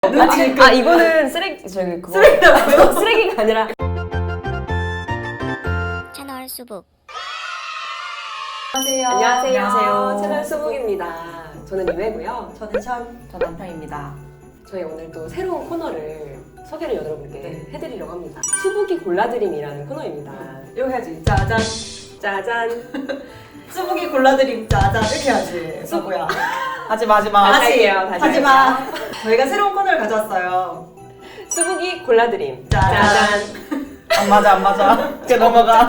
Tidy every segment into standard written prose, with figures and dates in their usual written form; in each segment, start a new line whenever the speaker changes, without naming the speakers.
이거는 쓰레기 저기 그거
쓰레기라고요?
쓰레기가 아니라
채널 수북.
안녕하세요. 채널 수북입니다. 저는 유혜고요.
저는 션.
저 남편입니다.
저희 오늘 또 새로운 코너를 소개를 여러분께 해드리려고 합니다. 수북이 골라드림이라는 코너입니다.
이거 해야지. 짜잔.
짜잔.
수북이 골라드림 짜잔. 이렇게 해야지. 수북이야.
하지 마지막.
다시 할게요. 다시
하지 마. 저희가 새로운 코너를 가져왔어요.
수북이 골라드림.
짜잔.
안 맞아. 이제 넘어가.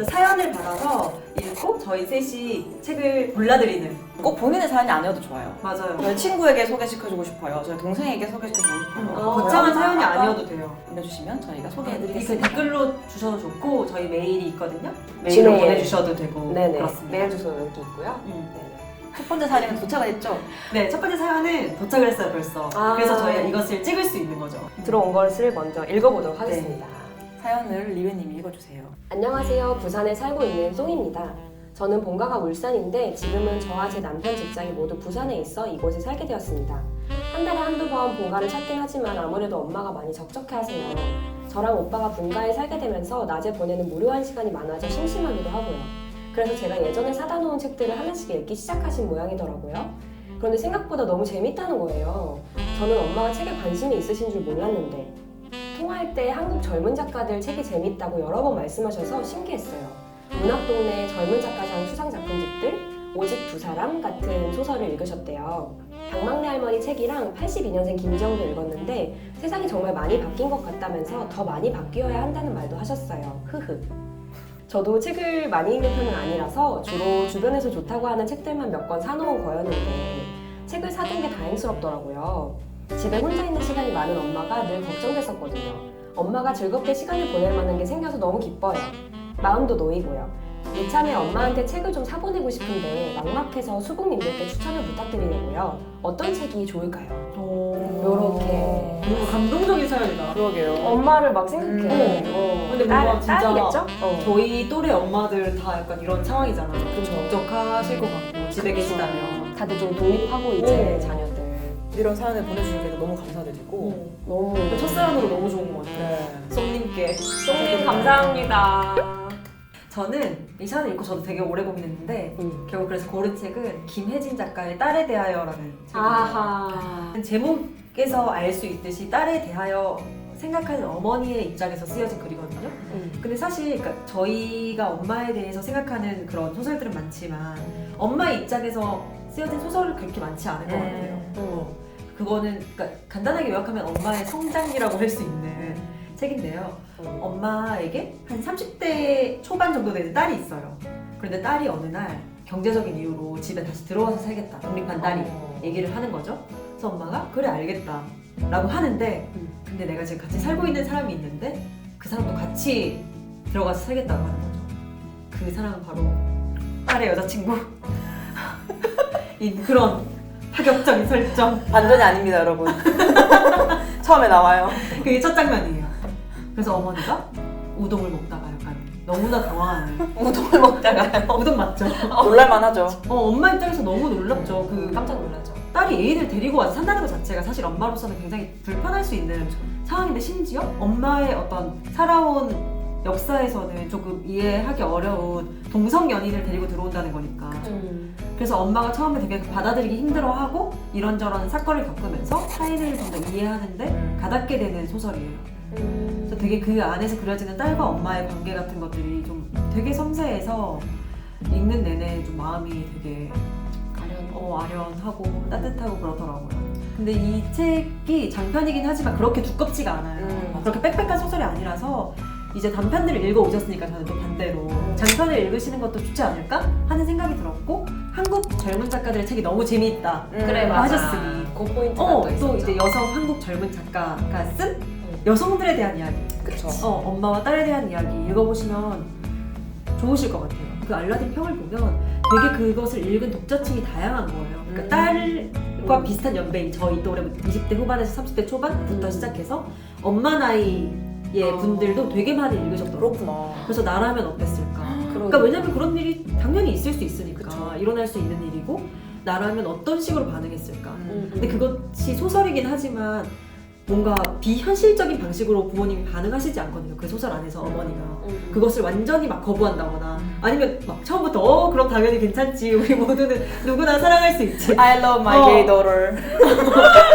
사연을 받아서 읽고 저희 셋이 책을 골라드리는.
꼭 본인의 사연이 아니어도 좋아요.
맞아요.
저희 친구에게 소개시켜주고 싶어요. 저희 동생에게 소개시켜주고 싶어요.
거창한 사연이 아니어도 돼요.
보내주시면 저희가
이렇게
소개해드리겠습니다.
댓글로 주셔도 좋고 저희 메일이 있거든요. 메일로
지메일.
보내주셔도 되고
네네.
그렇습니다.
메일 주소 여기 있고요.
첫 번째 사연은 도착을 했죠?
네, 첫 번째 사연은 도착을 했어요 벌써. 그래서 저희가 이것을 찍을 수 있는 거죠.
들어온 것을 먼저 읽어보도록 하겠습니다.
사연을 리웨님이 읽어주세요.
안녕하세요. 부산에 살고 있는 송입니다. 저는 본가가 울산인데 지금은 저와 제 남편 직장이 모두 부산에 있어 이곳에 살게 되었습니다. 한 달에 한두 번 본가를 찾긴 하지만 아무래도 엄마가 많이 적적해하세요. 저랑 오빠가 본가에 살게 되면서 낮에 보내는 무료한 시간이 많아져 심심하기도 하고요. 그래서 제가 예전에 사다 놓은 책들을 하나씩 읽기 시작하신 모양이더라고요. 그런데 생각보다 너무 재밌다는 거예요. 저는 엄마가 책에 관심이 있으신 줄 몰랐는데 통화할 때 한국 젊은 작가들 책이 재밌다고 여러 번 말씀하셔서 신기했어요. 문학동네 젊은 작가상 수상 작품집들, 오직 두 사람 같은 소설을 읽으셨대요. 박막내 할머니 책이랑 82년생 김지영도 읽었는데 세상이 정말 많이 바뀐 것 같다면서 더 많이 바뀌어야 한다는 말도 하셨어요. 흐흐. 저도 책을 많이 읽는 편은 아니라서 주로 주변에서 좋다고 하는 책들만 몇 권 사놓은 거였는데 책을 사둔 게 다행스럽더라고요. 집에 혼자 있는 시간이 많은 엄마가 늘 걱정됐었거든요. 엄마가 즐겁게 시간을 보낼 만한 게 생겨서 너무 기뻐요. 마음도 놓이고요. 이참에 엄마한테 책을 좀 사보내고 싶은데 막막해서 수북님들께 추천을 부탁드리려고요. 어떤 책이 좋을까요? 요렇게.
너무 감동적인 사연이다.
그러게요.
엄마를 막 생각해.
근데 뭔가 진짜
딸이겠죠?
저희 또래 엄마들 다 약간 이런 상황이잖아요. 좀
그쵸.
적적하실 것 같고 집에 계시다면.
다들 좀 독립하고 이제
네.
자녀들.
이런 사연을 보내주시니까 너무 감사드리고.
너무.
첫 사연으로 너무 좋은 것 같아요.
네.
송님께.
송님 감사합니다.
저는 이 사연을 읽고 저도 되게 오래 고민했는데 결국 그래서 고른 책은 김혜진 작가의 딸에 대하여라는 책입니다.
아하.
제목에서 알 수 있듯이 딸에 대하여 생각하는 어머니의 입장에서 쓰여진 글이거든요. 근데 사실 그러니까 저희가 엄마에 대해서 생각하는 그런 소설들은 많지만 엄마의 입장에서 쓰여진 소설은 그렇게 많지 않은 것 같아요. 그거는 그러니까 간단하게 요약하면 엄마의 성장기라고 할 수 있는 책인데요. 엄마에게 한 30대 초반 정도 되는 딸이 있어요. 그런데 딸이 어느 날 경제적인 이유로 집에 다시 들어와서 살겠다. 독립한 딸이 얘기를 하는 거죠. 그래서 엄마가 그래 알겠다 라고 하는데 근데 내가 지금 같이 살고 있는 사람이 있는데 그 사람도 같이 들어가서 살겠다고 하는 거죠. 그 사람은 바로 딸의 여자친구. 인 그런 파격적인 설정.
반전이 아닙니다, 여러분. 처음에 나와요.
그게 첫 장면이에요. 그래서 어머니가 우동을 먹다가 약간 너무나 당황하는.
우동을 먹다가요.
우동 맞죠?
놀랄만하죠.
엄마 입장에서 너무 놀랍죠.
깜짝 놀라죠.
딸이 애인을 데리고 와서 산다는 것 자체가 사실 엄마로서는 굉장히 불편할 수 있는 상황인데 심지어 엄마의 어떤 살아온 역사에서는 조금 이해하기 어려운 동성 연인을 데리고 들어온다는 거니까. 그래서 엄마가 처음에 되게 받아들이기 힘들어하고 이런저런 사건을 겪으면서 타인을 좀 더 이해하는데 가닿게 되는 소설이에요. 그래서 되게 그 안에서 그려지는 딸과 엄마의 관계 같은 것들이 좀 되게 섬세해서 읽는 내내 좀 마음이 되게 아련하고 따뜻하고 그렇더라고요. 근데 이 책이 장편이긴 하지만 그렇게 두껍지가 않아요. 그렇게 빽빽한 소설이 아니라서 이제 단편들을 읽어오셨으니까 저는 또 반대로 장편을 읽으시는 것도 좋지 않을까 하는 생각이 들었고 한국 젊은 작가들의 책이 너무 재미있다
그래 맞아.
하셨으니
그 포인트가 또 있었죠.
또 이제 여성 한국 젊은 작가가 쓴 여성들에 대한 이야기
그쵸.
엄마와 딸에 대한 이야기 읽어보시면 좋으실 것 같아요. 그 알라딘 평을 보면 되게 그것을 읽은 독자층이 다양한 거예요. 그러니까 딸과 비슷한 연배인 저희 또래 20대 후반에서 30대 초반부터 시작해서 엄마 나이의 분들도 되게 많이 읽으셨더라고요.
그렇구나.
그래서 나라면 어땠을까? 그러니까 왜냐면 그런 일이 당연히 있을 수 있으니까 일어날 수 있는 일이고 나라면 어떤 식으로 반응했을까. 근데 그것이 소설이긴 하지만 뭔가 비현실적인 방식으로 부모님이 반응하시지 않거든요. 그 소설 안에서 어머니가 그것을 완전히 막 거부한다거나 아니면 막 처음부터 그럼 당연히 괜찮지, 우리 모두는 누구나 사랑할 수 있지,
I love my gay daughter.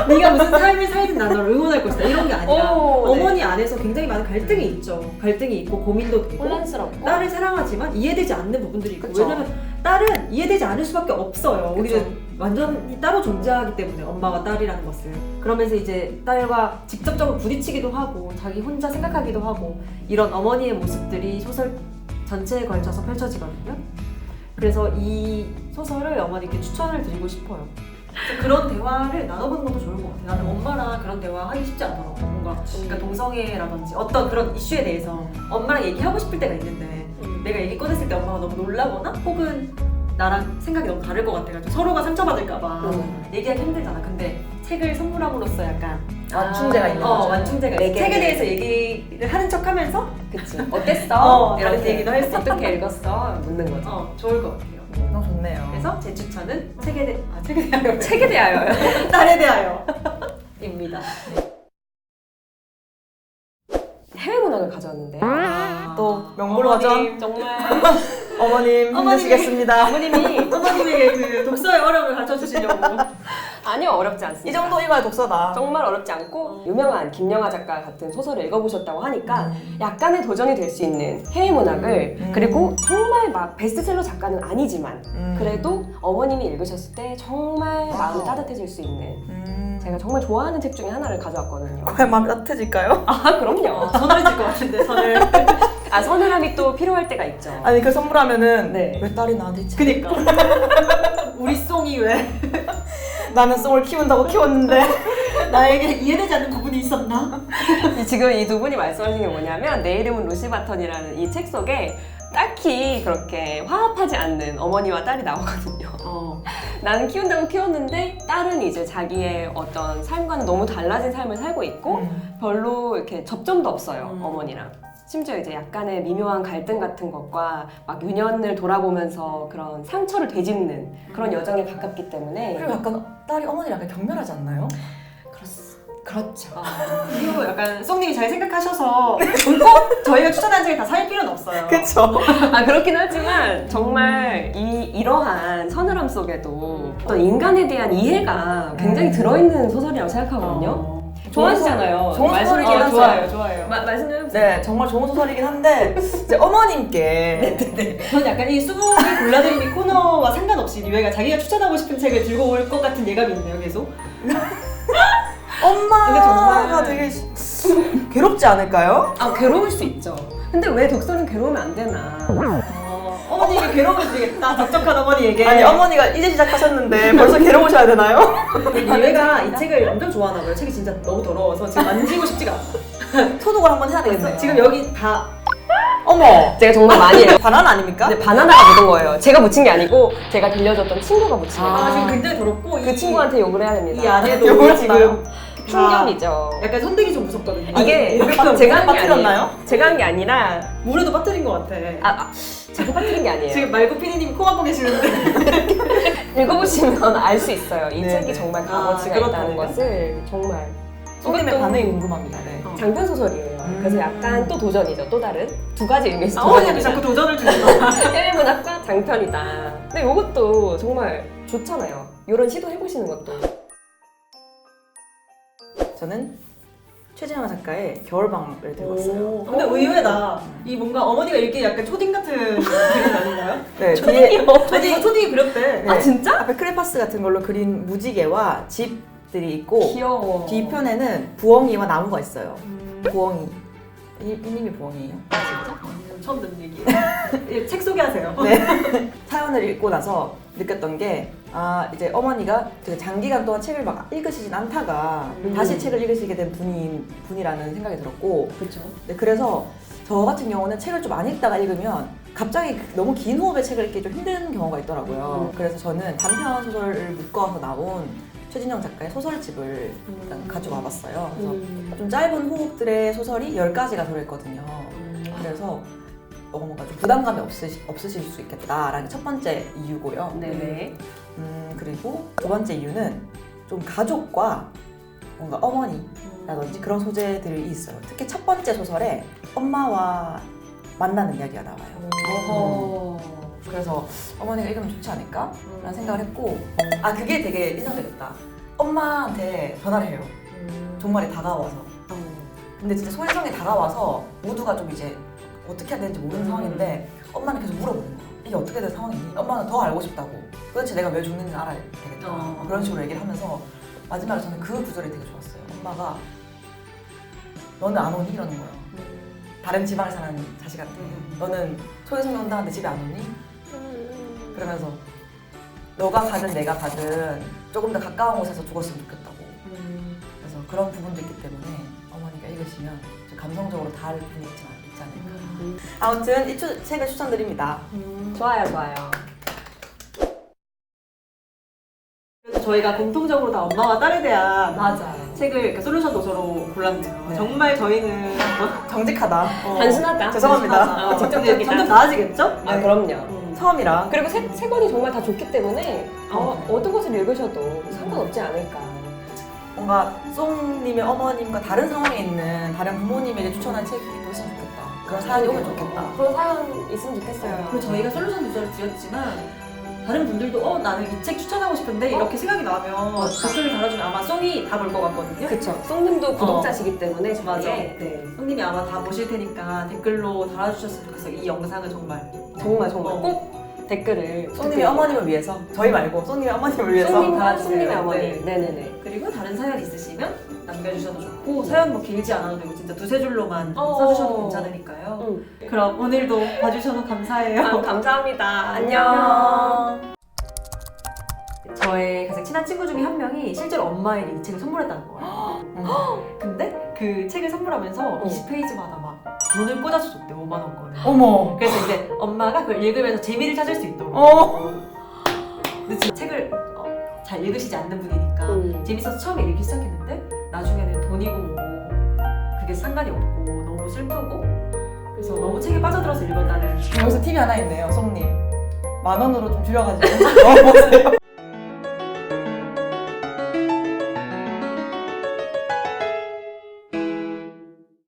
네가 무슨 삶을 살든 난 너를 응원할 것이다, 이런 게 아니라
오, 네.
어머니 안에서 굉장히 많은 갈등이 있죠. 갈등이 있고 고민도 되고
혼란스럽고.
딸을 사랑하지만 이해되지 않는 부분들이 있고.
그쵸.
왜냐면 딸은 이해되지 않을 수밖에 없어요.
그쵸.
우리는 완전히 따로 존재하기 때문에, 엄마와 딸이라는 것을. 그러면서 이제 딸과 직접적으로 부딪히기도 하고 자기 혼자 생각하기도 하고, 이런 어머니의 모습들이 소설 전체에 걸쳐서 펼쳐지거든요. 그래서 이 소설을 어머니께 추천을 드리고 싶어요. 그래서 그런 대화를 나눠보는 것도 좋을 것 같아요. 나는 엄마랑 그런 대화 하기 쉽지 않더라고. 뭔가 그러니까 동성애라든지 어떤 그런 이슈에 대해서 엄마랑 얘기하고 싶을 때가 있는데 내가 얘기 꺼냈을 때 엄마가 너무 놀라거나 혹은 나랑 생각이 너무 다를 것 같아가지고 서로가 상처받을까봐 얘기하기 힘들잖아. 근데 책을 선물함으로써 약간
완충제가 있는 거죠.
완충제가 있어.
내게.
책에 대해서 얘기를 하는 척하면서
그치. 어땠어?
다른
이렇게.
얘기도 할 수 있고.
어떻게 읽었어? 묻는 거죠.
좋을 것 같아요.
너무 좋네요.
그래서 제 추천은 책에 대하여
책에 대하여요.
딸에 대하여 입니다.
해외 문학을 가져왔는데
또 명불허전
정말
어머님 힘내시겠습니다.
어머님에게 그 독서의 어려움을 가르쳐 주시려고.
아니요, 어렵지 않습니다.
이 정도 읽어야 독서다.
정말 어렵지 않고 유명한 김영하 작가 같은 소설을 읽어보셨다고 하니까 약간의 도전이 될 수 있는 해외 문학을 그리고 정말 막 베스트셀러 작가는 아니지만 그래도 어머님이 읽으셨을 때 정말 마음이 따뜻해질 수 있는 제가 정말 좋아하는 책 중에 하나를 가져왔거든요.
과연 마음이 따뜻해질까요?
아 그럼요.
서늘해질 것 같은데, 서늘.
아 서늘함이 또 필요할 때가 있죠.
아니 그 선물하면은
네.
왜 딸이 나한테 책?
그니까. 우리 송이 왜
나는 송을 키운다고 키웠는데
나에게 이해되지 않는 부분이 있었나?
지금 이 두 분이 말씀하신 게 뭐냐면 내 이름은 루시 바턴이라는 이 책 속에 딱히 그렇게 화합하지 않는 어머니와 딸이 나오거든요. 나는 키운다고 키웠는데 딸은 이제 자기의 어떤 삶과는 너무 달라진 삶을 살고 있고 별로 이렇게 접점도 없어요, 어머니랑. 심지어 이제 약간의 미묘한 갈등 같은 것과 막 유년을 돌아보면서 그런 상처를 되짚는 그런 여정에 가깝기 때문에
그리고 약간 딸이 어머니랑 약간 경멸하지 않나요?
그렇죠.
그리고 약간 송님이 잘 생각하셔서 꼭 저희가 추천한 책을 다 살 필요는 없어요.
그쵸.
아 그렇긴 하지만 정말 이러한 서늘함 속에도 어떤 인간에 대한 이해가 굉장히 들어있는 소설이라고 생각하거든요. 좋아하시잖아요.
좋은
말씀-
소설이긴 하죠.
좋아요.
말씀 좀 해보세요.
네, 정말 좋은 소설이긴 한데 이제 어머님께
저는 약간 이 수북이 골라드림 이 코너와 상관없이 리웨가 자기가 추천하고 싶은 책을 들고 올 것 같은 예감이 있네요, 계속.
엄마가
정말-
되게 괴롭지 않을까요?
아 괴로울 수 있죠. 근데 왜 독서는 괴로우면 안 되나?
어머니에게 괴로움을 주겠다, 적적한 어머니에게.
아니 어머니가 이제 시작하셨는데 벌써 괴로우셔야 되나요?
리웨가 이 책을 엄청 좋아하나 봐요. 책이 진짜 너무 더러워서 지금 만지고 싶지가 않아.
소독을 한번 해야 되겠네요.
지금 여기 다
어머
제가 정말 많이 해요.
바나나 아닙니까?
근데 바나나가 묻은 거예요. 제가 묻힌 게 아니고 제가 들려줬던 친구가 묻힌 거예요.
지금 굉장히 더럽고
그 친구한테 욕을 해야 됩니다.
이 안에도
요걸
지금
충격이죠.
약간 선택이 좀 무섭거든요.
이게
물에
제가 한 게
빠뜨렸나요?
아니에요. 제가 한 게 아니라
물에도 빠뜨린 것 같아.
제가 빠뜨린 게 아니에요.
지금 말고 피디님이 코 막고 계시는데.
읽어보시면 알 수 있어요. 이
네,
책이
네.
정말 값어치가 있다는
그렇다네요.
것을 정말.
손님의
이것도
반응이 궁금합니다. 네.
장편 소설이에요. 그래서 약간 또 도전이죠. 또 다른 두 가지 의미에서
어머니한테
도전입니다.
자꾸 도전을 주는
해외 문학과 장편이다. 근데 이것도 정말 좋잖아요. 이런 시도 해보시는 것도.
저는 최진아 작가의 겨울방학을 들고 왔어요.
근데 의외다. 이 뭔가 어머니가 읽기 약간 초딩 같은 그림 아닌가요?
네,
초딩이요?
초딩이 그렸대.
네,
아 진짜?
앞에 크레파스 같은 걸로 그린 무지개와 집들이 있고
귀여워.
뒤편에는 부엉이와 나무가 있어요. 부엉이. 이님이 부엉이에요?
처음 듣는 얘기예요. 책 소개하세요.
네. 사연을 읽고 나서 느꼈던 게 이제 어머니가 되게 장기간 동안 책을 막 읽으시진 않다가 다시 책을 읽으시게 된 분이라는 생각이 들었고
그렇죠.
네, 그래서 저 같은 경우는 책을 좀 안 읽다가 읽으면 갑자기 너무 긴 호흡의 책을 읽기 좀 힘든 경우가 있더라고요. 그래서 저는 단편 소설을 묶어서 나온 최진영 작가의 소설집을 일단 가지고 와봤어요. 그래서 좀 짧은 호흡들의 소설이 10가지가 들어있거든요. 그래서 뭔가 좀 부담감이 없으실 수 있겠다라는 게 첫 번째 이유고요.
네네.
그리고 두 번째 이유는 좀 가족과 뭔가 어머니라든지 그런 소재들이 있어요. 특히 첫 번째 소설에 엄마와 만나는 이야기가 나와요.
어허.
그래서 어머니가 읽으면 좋지 않을까? 라는 생각을 했고 그게 되게 인상적이었다. 엄마한테 전화를 해요. 종말이 다가와서. 근데 진짜 소혜성이 다가와서 모두가 좀 이제 어떻게 해야 되는지 모르는 상황인데 엄마는 계속 물어보는 거야. 이게 어떻게 된 상황이니? 엄마는 더 알고 싶다고. 도대체 내가 왜 죽는지 알아야 되겠다. 그런 식으로 얘기를 하면서 마지막에 저는 그 구절이 되게 좋았어요. 엄마가 너는 안 오니? 이러는 거예요. 다른 지방에 사는 자식한테 너는 소혜성이 온다는데 집에 안 오니? 그러면서 너가 가든 내가 가든 조금 더 가까운 곳에서 죽었으면 좋겠다고. 그래서 그런 부분도 있기 때문에 어머니가 읽으시면 좀 감성적으로 다를 부분이 있지 않을까. 아무튼 이 책을 추천드립니다.
좋아요, 좋아요.
그래서 저희가 공통적으로 다 엄마와 딸에 대한
맞아요.
책을 이렇게 솔루션 도서로 골랐네요.
네.
정말 저희는
정직하다.
단순하다.
직접적이다.
근데 점점 나아지겠죠?
아, 그럼요.
처음이라.
그리고 세 권이 정말 다 좋기 때문에 어떤 것을 읽으셔도 상관없지 않을까.
뭔가 송님의 어머님과 다른 상황에 있는 다른 부모님에게 추천한 책이 있으면 좋겠다. 그런 사연이 오면 좋겠다.
그런 사연 있으면 좋겠어요.
그리고 저희가 솔루션 도서를 지었지만 다른 분들도 나는 이 책 추천하고 싶은데 이렇게 생각이 나면 댓글을 달아주면 아마 송이 다 볼 것 같거든요.
그쵸. 송님도 구독자시기 때문에 저게.
맞아.
네.
송님이 아마 다 보실 테니까 댓글로 달아주셨으면 좋겠어요. 이 영상은 정말
정말 꼭 댓글을
송님의 어머님을 위해서 저희 말고 송님의 어머님을 위해서
송님과
달아주세요.
송님의 어머니.
네.
네네네.
그리고 다른 사연 있으시면 남겨주셔도 좋고 사연 뭐 길지 않아도 되고 진짜 두세 줄로만 써주셔도 괜찮으니까요. 그럼 오늘도 봐주셔서 감사해요.
감사합니다. 안녕.
저의 가장 친한 친구 중에 한 명이 실제로 엄마에게 이 책을 선물했다는 거예요. 근데 그 책을 선물하면서 20페이지마다 막 돈을 꽂아서 줬대, 5만 원권을.
어머.
그래서 이제 엄마가 그걸 읽으면서 재미를 찾을 수 있도록. 근데 진짜 책을 잘 읽으시지 않는 분이니까 재밌어서 처음에 읽기 시작했는데 나중에는 돈이고 뭐고 그게 상관이 없고 너무 슬프고 그래서 너무 책에 빠져들어서 읽었다는.
여기서 팁이 하나 있네요, 송님. 10,000원으로 좀 줄여가지고 넣어보세요.